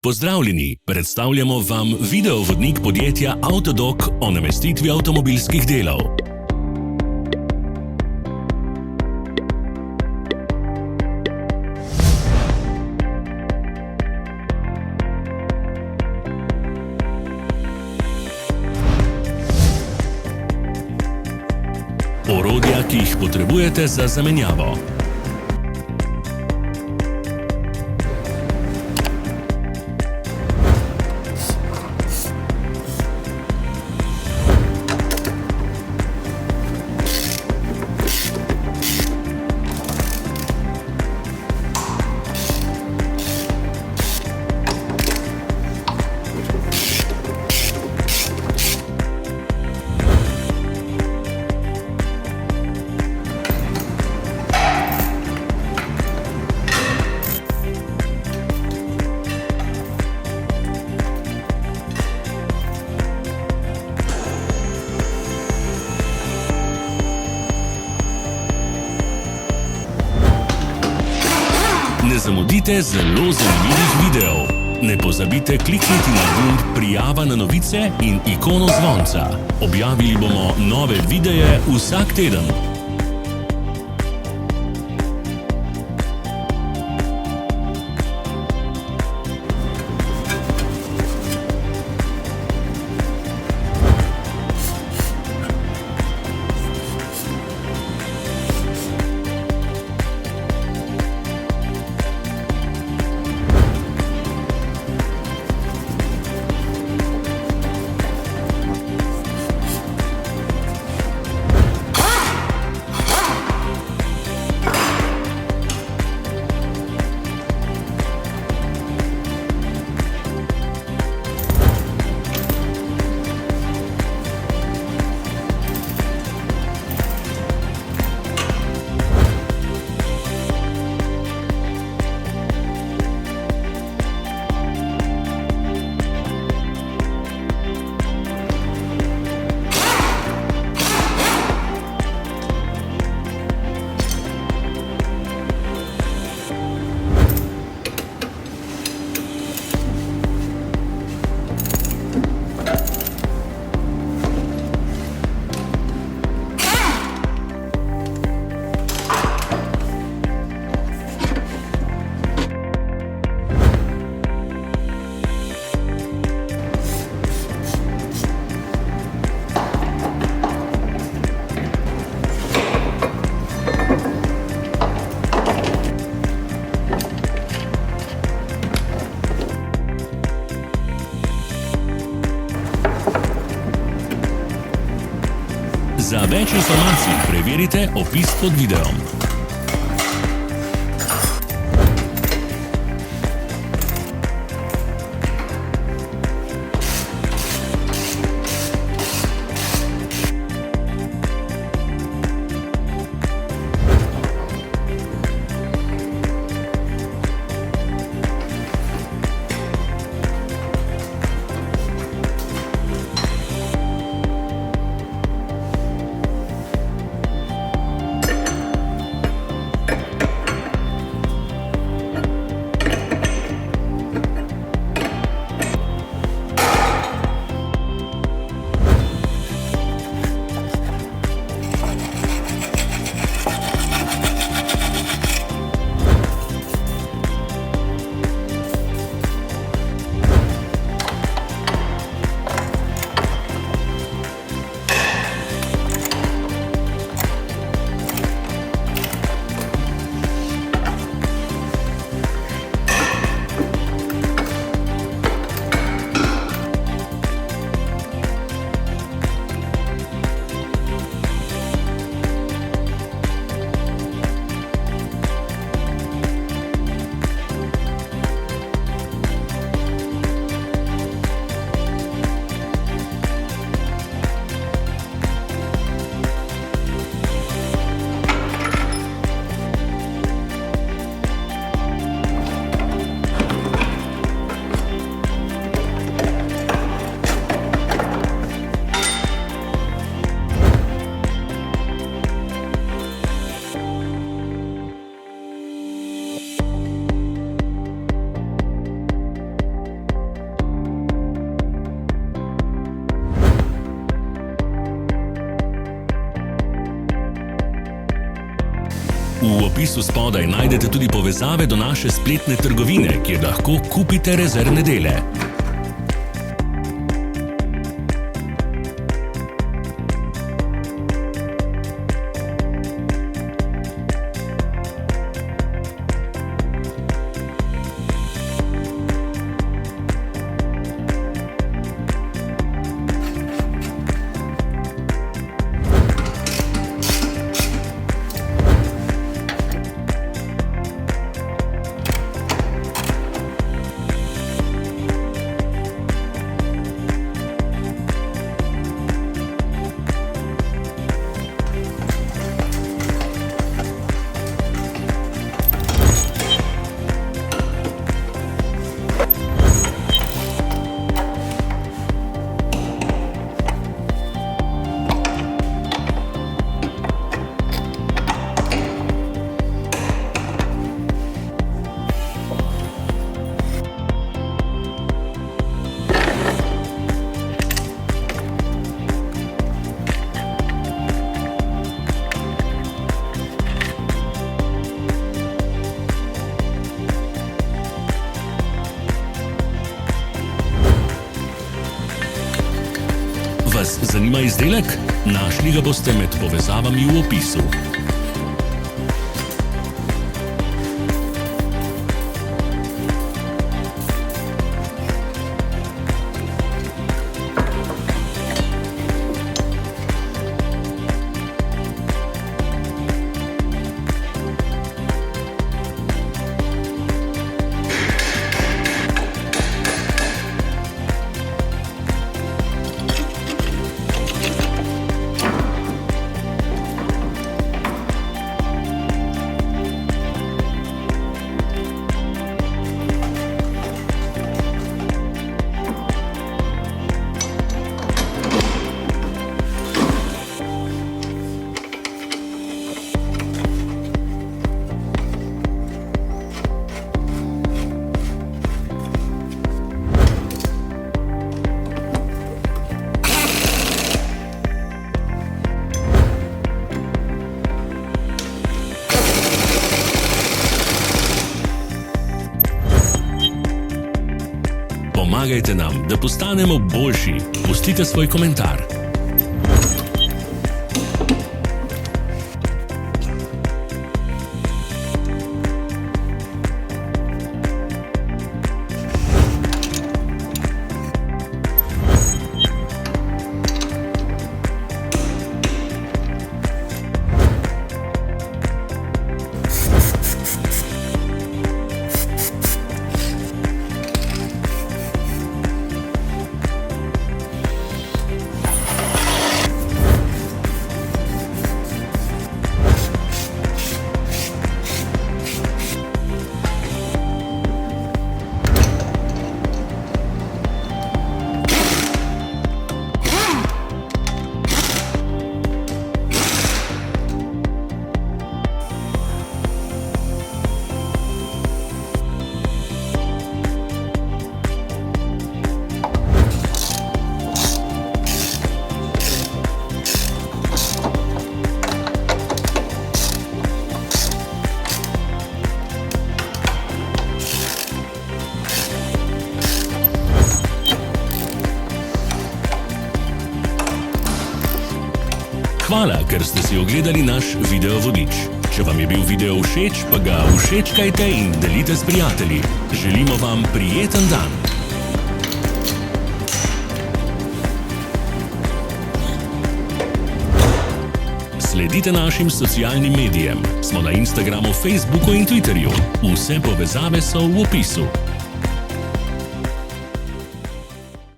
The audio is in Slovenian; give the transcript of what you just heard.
Pozdravljeni, predstavljamo vam videovodnik podjetja Avtodok o namestitvi avtomobilskih delov. Orodja, ki jih potrebujete za zamenjavo. Ne zamudite zelo zanimivih videov. Ne pozabite klikniti na gumb Prijava na novice in ikono zvonca. Objavili bomo nove videe vsak teden. Za več informacij preverite opis pod videom. opisu spodaj najdete tudi povezave do naše spletne trgovine, kjer lahko kupite rezervne dele. Vas zanima izdelek? Našli ga boste med povezavami v opisu. Pomagajte nam, da postanemo boljši. Pustite svoj komentar. Hvala, ker ste si ogledali naš video vodič. Če vam je bil video všeč, pa ga všečkajte in delite s prijatelji. Želimo vam prijeten dan. Sledite našim socialnim medijem. Smo na Instagramu, Facebooku in Twitterju. Vse povezave so v opisu.